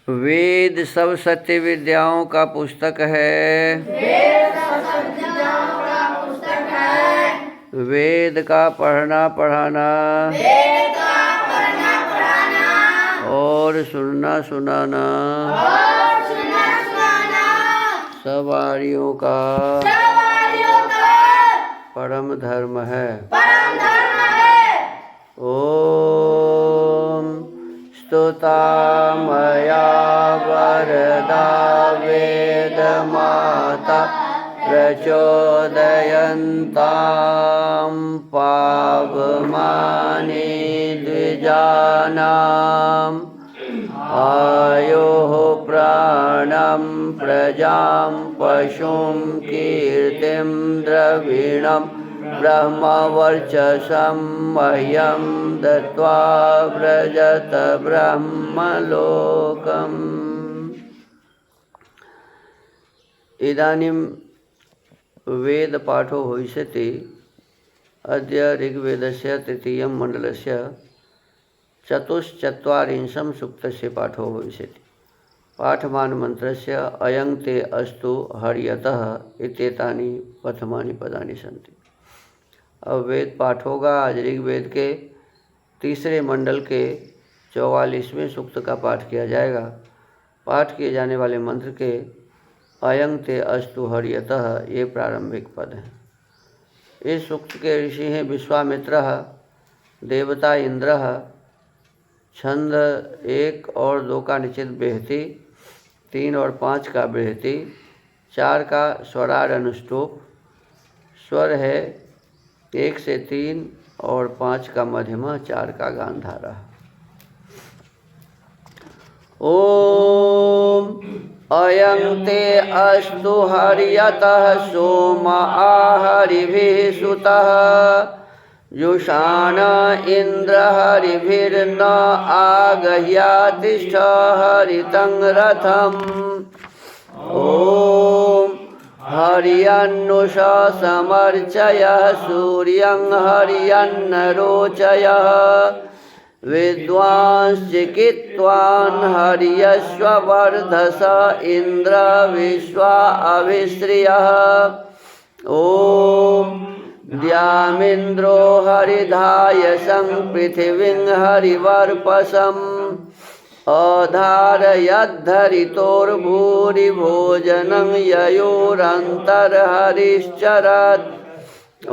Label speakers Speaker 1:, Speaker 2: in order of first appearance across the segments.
Speaker 1: वेद सब सत्य विद्याओं का पुस्तक है। वेद का पढ़ना पढ़ाना और सुनना सुनाना सवारियों का परम धर्म है। ओम स्तुता मया वरदा वेद माता प्रचोदयन्तां पावमानि द्विजानाम् आयोः प्राणं प्रजां पशुं कीर्तिं द्रविणं ब्रह्मवर्चसं मह्यं दत्त्वा व्रजत ब्रह्मलोकम्। इदानीं वेदपाठो भविष्यति। अद्य ऋग्वेदस्य तृतीयं मण्डलस्य चतुश्चत्वारिंशं सूक्तस्य पाठो भविष्यति। पाठमानमन्त्रस्य अयं ते अस्तु हर्यतः इत्येतानि प्रथमानि पदानि सन्ति। अब वेद पाठ होगा। आज ऋग्वेद के तीसरे मंडल के 44वें सूक्त का पाठ किया जाएगा। पाठ किए जाने वाले मंत्र के अयं ते अस्तु हर्यतः ये प्रारंभिक पद हैं। इस सूक्त के ऋषि हैं विश्वामित्र, देवता इंद्र, छंद 1 और 2 का निश्चित बृहति, 3 और 5 का बृहति, 4 का स्वरार अनुष्टुप, स्वर है 1 से 3 और 5 का मध्यमा, 4 का गांधारा। ओम अयं ते अस्तु हर्यतः सोम आहरिभिः सुतः जुषाण इन्द्र हरिभिर्न आगह्यातिष्ठ हरितं रथम्। ॐ हर्यन्नुषा समर्चयः सूर्यं हर्यन्नरोचयः विद्वांश्चिकित्वान् हर्यश्व वर्धस इन्द्र विश्वा अभिश्रियः। ॐ द्यामिन्द्रो हरिधायसं पृथिवीं हरिवर्पसम् अधारयद्धरितोर्भूरिभोजनं ययोरन्तर्हरिश्चरत्। ॐ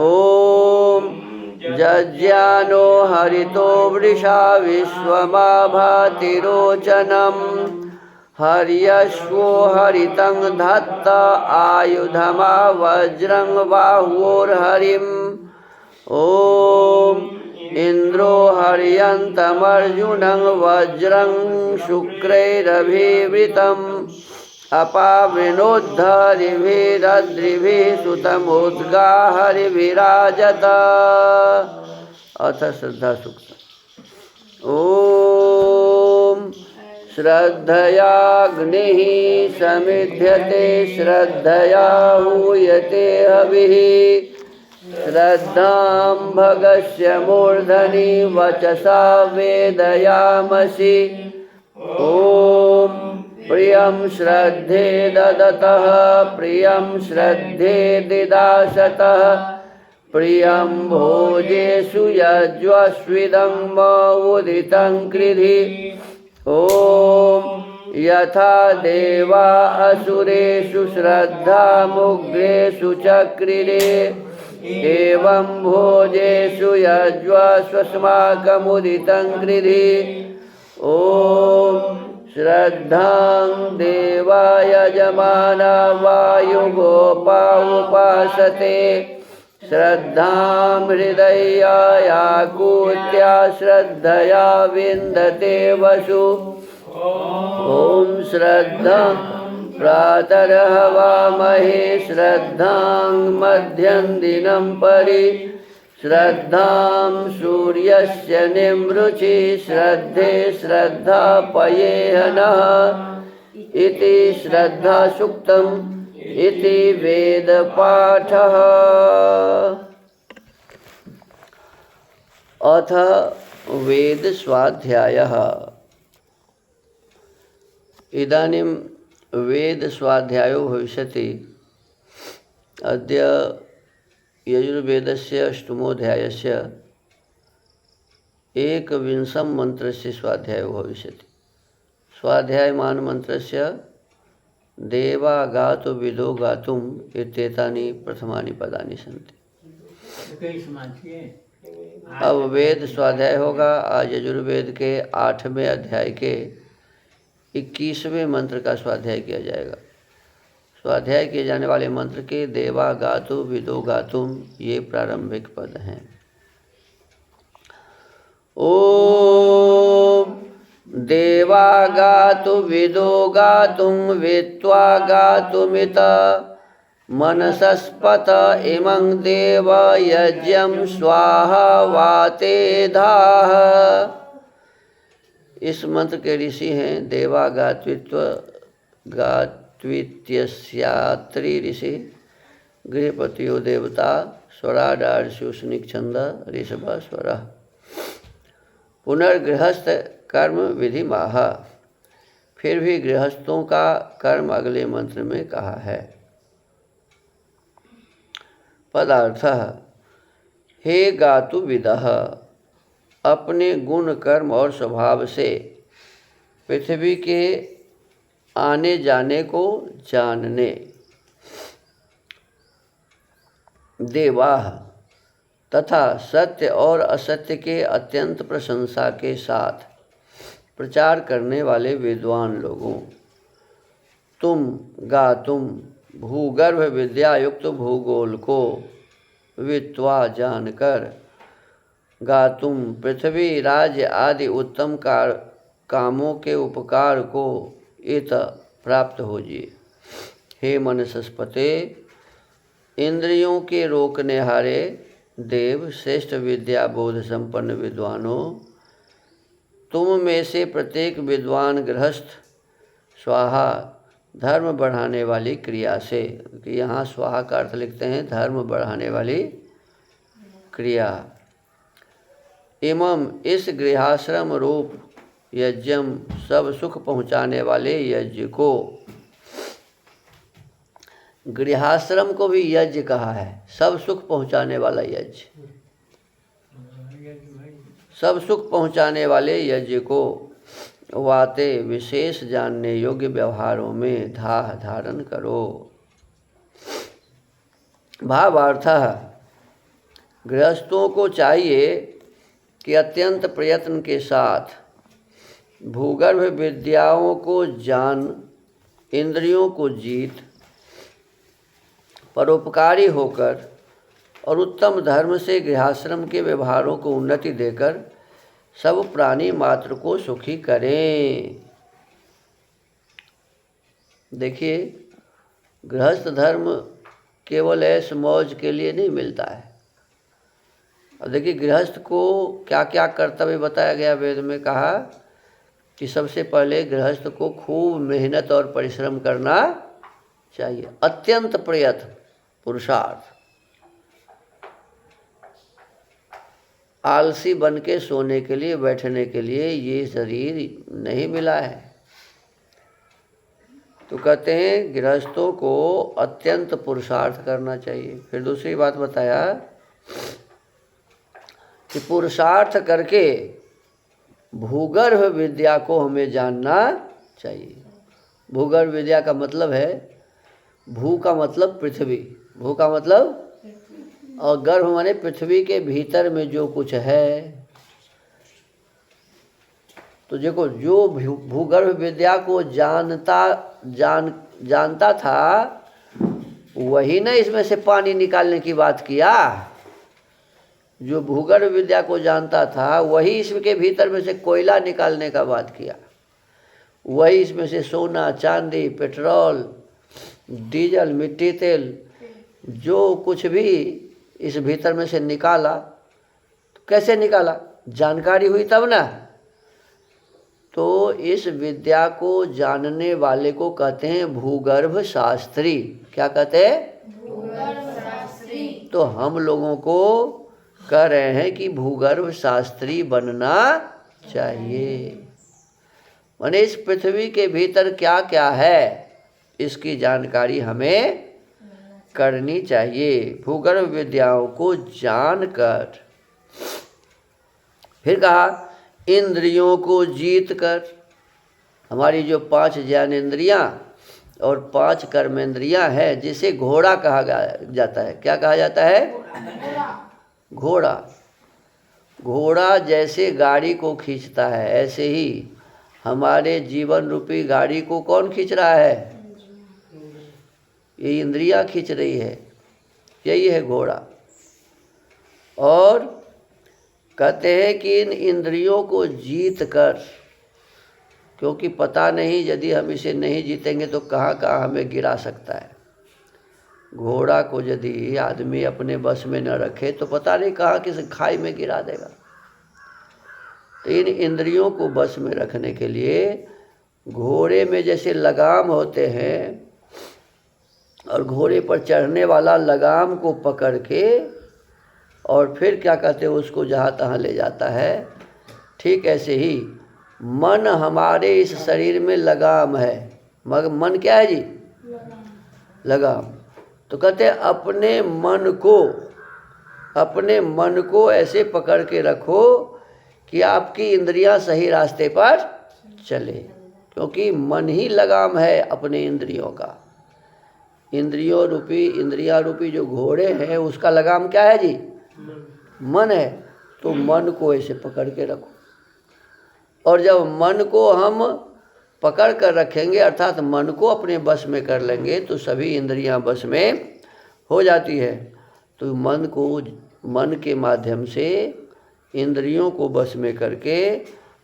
Speaker 1: जज्ञानो हरितो वृषा विश्वमाभातिरोचनम् हर्यश्वो हरितं धत्त आयुधमा वज्रं बाहुर्हरिम्। ॐ इन्द्रो हर्यन्तमर्जुनं वज्रं शुक्रैरभिवृतम् अपावृणोद्धरिभिरद्रिभिः सुतमुद्गा हरिभिराजत। अथ श्रद्धा सूक्त। ॐ श्रद्धयाग्निः समिध्यते श्रद्धया हूयते हविः श्रद्धां भगस्य मूर्धनि वचसा वेदयामसि। ॐ प्रियं श्रद्धे ददतः प्रियं श्रद्धे दिदासतः प्रियं भोजेषु यज्वस्विदं मौदितं कृधि। ॐ यथा देवा असुरेषु श्रद्धामुग्रेषु चक्रिरे एवं भोजेषु यज्वस्वस्माकमुदितं कृधि। ॐ श्रद्धां देवा यजमाना वायुगोपा उपासते श्रद्धां हृदयायाकूत्या श्रद्धया विन्दते वसु। ॐ श्रद्धां प्रातर्हवामहे श्रद्धां मध्यं दिनं परि श्रद्धां सूर्यस्य निमृचि श्रद्धे श्रद्धा पयेहनः इति श्रद्धा सूक्तम् इति वेदपाठः। अथ वेद स्वाध्यायः। इदानीं वेदस्वाध्यायो भविष्यति। अद्य यजुर्वेदस्य अष्टमोऽध्यायस्य 21 मन्त्रस्य स्वाध्यायो भविष्यति। स्वाध्यायमान मन्त्रस्य देवा गातु विदो गातुम् इत्येतानि प्रथमानि पदानि सन्ति। अब वेद स्वाध्याय होगा। आज यजुर्वेद के 8वें अध्याय के 21वें मंत्र का स्वाध्याय किया जाएगा। स्वाध्याय किए जाने वाले मंत्र के देवा गातु विदो गातुम ये प्रारंभिक पद हैं। ओम देवा गातु विदो गातुम वित्वा गातुमित मनसस्पत इमं देव यज्ञं स्वाहा वाते धाः। इस मंत्र के ऋषि हैं देवा गात्वित्यस्यात्रि ऋषि, गृहपतियो देवता, स्वराडार्षुष्निक छंद ऋषभ स्वर। पुनर्गृहस्थ कर्म विधि माह। फिर भी गृहस्थों का कर्म अगले मंत्र में कहा है। पदार्थ हे गातु विदः, अपने गुण कर्म और स्वभाव से पृथ्वी के आने जाने को जानने। देवाः तथा सत्य और असत्य के अत्यंत प्रशंसा के साथ प्रचार करने वाले विद्वान लोगों। तुम गातुम भूगर्भ विद्या युक्त भूगोल को वित्वा जानकर, गातुम पृथ्वी राज्य आदि उत्तम कामों के उपकार को इत प्राप्त होजिए। हे मनसस्पते, इंद्रियों के रोकने हारे देव, श्रेष्ठ विद्या बोध संपन्न विद्वानों, तुम में से प्रत्येक विद्वान गृहस्थ स्वाहा धर्म बढ़ाने वाली क्रिया से, यहाँ स्वाहा का अर्थ लिखते हैं धर्म बढ़ाने वाली क्रिया, इमम इस गृहाश्रम रूप यज्ञम सब सुख पहुँचाने वाले यज्ञ को। गृहाश्रम को भी यज्ञ कहा है, सब सुख पहुँचाने वाला यज्ञ, सब सुख पहुँचाने वाले यज्ञ को वाते विशेष जानने योग्य व्यवहारों में धाह धारण करो। भावार्थ, गृहस्थों को चाहिए कि अत्यंत प्रयत्न के साथ भूगर्भ विद्याओं को जान, इंद्रियों को जीत, परोपकारी होकर और उत्तम धर्म से गृहाश्रम के व्यवहारों को उन्नति देकर सब प्राणी मात्र को सुखी करें। देखिए, गृहस्थ धर्म केवल ऐश मौज के लिए नहीं मिलता है। और देखिए, गृहस्थ को क्या क्या कर्तव्य बताया गया वेद में। कहा कि सबसे पहले गृहस्थ को खूब मेहनत और परिश्रम करना चाहिए, अत्यंत प्रयत्न पुरुषार्थ। आलसी बन के सोने के लिए, बैठने के लिए ये शरीर नहीं मिला है। तो कहते हैं गृहस्थों को अत्यंत पुरुषार्थ करना चाहिए। फिर दूसरी बात बताया कि पुरुषार्थ करके भूगर्भ विद्या को हमें जानना चाहिए। भूगर्भ विद्या का मतलब है, भू का मतलब पृथ्वी, भू का मतलब, और गर्भ माने पृथ्वी के भीतर में जो कुछ है। तो देखो, जो भूगर्भ विद्या को जानता था वही ना इसमें से पानी निकालने की बात किया। जो भूगर्भ विद्या को जानता था वही इसके भीतर में से कोयला निकालने का बात किया। वही इसमें से सोना, चांदी, पेट्रोल, डीजल, मिट्टी तेल, जो कुछ भी इस भीतर में से निकाला। तो कैसे निकाला? जानकारी हुई तब ना। तो इस विद्या को जानने वाले को कहते हैं भूगर्भ शास्त्री। क्या कहते हैं? भूगर्भ शास्त्री। तो हम लोगों को कह रहे हैं कि भूगर्भ शास्त्री बनना चाहिए। माने इस पृथ्वी के भीतर क्या क्या है इसकी जानकारी हमें करनी चाहिए। भूगर्भ विद्याओं को जानकर, फिर कहा इंद्रियों को जीत कर, हमारी जो 5 ज्ञानेंद्रियां और 5 कर्मेंद्रियां है, जिसे घोड़ा कहा जाता है। क्या कहा जाता है? घोड़ा। घोड़ा जैसे गाड़ी को खींचता है, ऐसे ही हमारे जीवन रूपी गाड़ी को कौन खींच रहा है? ये इंद्रियां खींच रही है, यही है घोड़ा। और कहते हैं कि इन इंद्रियों को जीत कर, क्योंकि पता नहीं यदि हम इसे नहीं जीतेंगे तो कहाँ कहाँ हमें गिरा सकता है। घोड़ा को यदि आदमी अपने बस में न रखे तो पता नहीं कहाँ किस खाई में गिरा देगा। तो इन इंद्रियों को बस में रखने के लिए घोड़े में जैसे लगाम होते हैं, और घोड़े पर चढ़ने वाला लगाम को पकड़ के और फिर क्या कहते हैं उसको जहाँ तहाँ ले जाता है, ठीक ऐसे ही मन हमारे इस शरीर में लगाम है। मगर मन क्या है जी? लगाम। तो कहते हैं अपने मन को ऐसे पकड़ के रखो कि आपकी इंद्रियां सही रास्ते पर चले, क्योंकि मन ही लगाम है अपने इंद्रियों का। इंद्रियां रूपी जो घोड़े हैं उसका लगाम क्या है जी? मन है। तो मन को ऐसे पकड़ के रखो, और जब मन को हम पकड़ कर रखेंगे अर्थात मन को अपने बस में कर लेंगे तो सभी इंद्रियां बस में हो जाती है। तो मन के माध्यम से इंद्रियों को बस में करके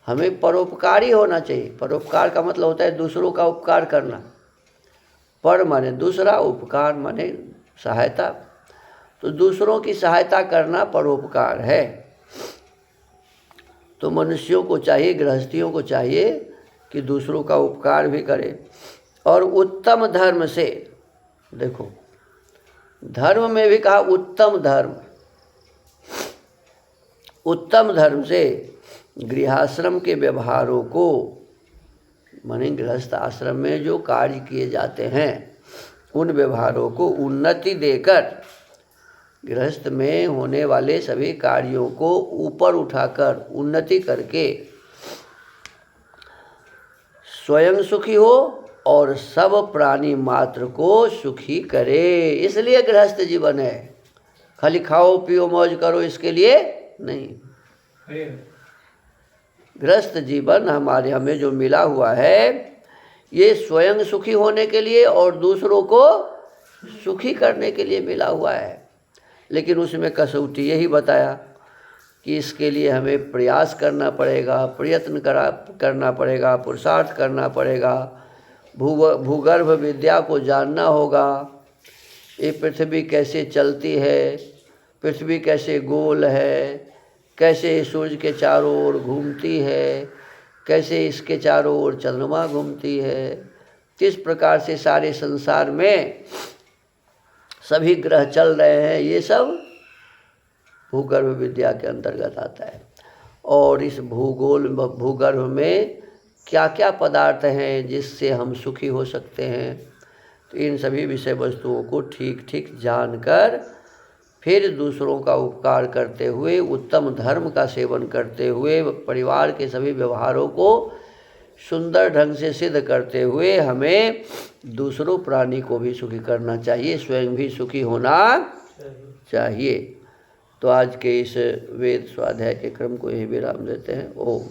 Speaker 1: हमें परोपकारी होना चाहिए। परोपकार का मतलब होता है दूसरों का उपकार करना। पर माने दूसरा, उपकार माने सहायता। तो दूसरों की सहायता करना परोपकार है। तो मनुष्यों को चाहिए, गृहस्थियों को चाहिए कि दूसरों का उपकार भी करे। और उत्तम धर्म से, देखो धर्म में भी कहा उत्तम धर्म। उत्तम धर्म से गृहाश्रम के व्यवहारों को, माने गृहस्थ आश्रम में जो कार्य किए जाते हैं उन व्यवहारों को उन्नति देकर, गृहस्थ में होने वाले सभी कार्यों को ऊपर उठाकर उन्नति करके स्वयं सुखी हो और सब प्राणी मात्र को सुखी करे। इसलिए गृहस्थ जीवन है, खाली खाओ पियो मौज करो इसके लिए नहीं। गृहस्थ जीवन हमें जो मिला हुआ है ये स्वयं सुखी होने के लिए और दूसरों को सुखी करने के लिए मिला हुआ है। लेकिन उसमें कसौटी यही बताया कि इसके लिए हमें प्रयास करना पड़ेगा, प्रयत्न करना पड़ेगा, पुरुषार्थ करना पड़ेगा, भूगर्भ विद्या को जानना होगा। ये पृथ्वी कैसे चलती है, पृथ्वी कैसे गोल है, कैसे सूर्य के चारों ओर घूमती है, कैसे इसके चारों ओर चंद्रमा घूमती है, किस प्रकार से सारे संसार में सभी ग्रह चल रहे हैं, ये सब भूगर्भ विद्या के अंतर्गत आता है। और इस भूगर्भ में क्या क्या पदार्थ हैं जिससे हम सुखी हो सकते हैं, तो इन सभी विषय वस्तुओं को ठीक ठीक जानकर फिर दूसरों का उपकार करते हुए, उत्तम धर्म का सेवन करते हुए, परिवार के सभी व्यवहारों को सुंदर ढंग से सिद्ध करते हुए हमें दूसरों प्राणी को भी सुखी करना चाहिए, स्वयं भी सुखी होना चाहिए। तो आज के इस वेद स्वाध्याय के क्रम को यही विराम देते हैं। ओम।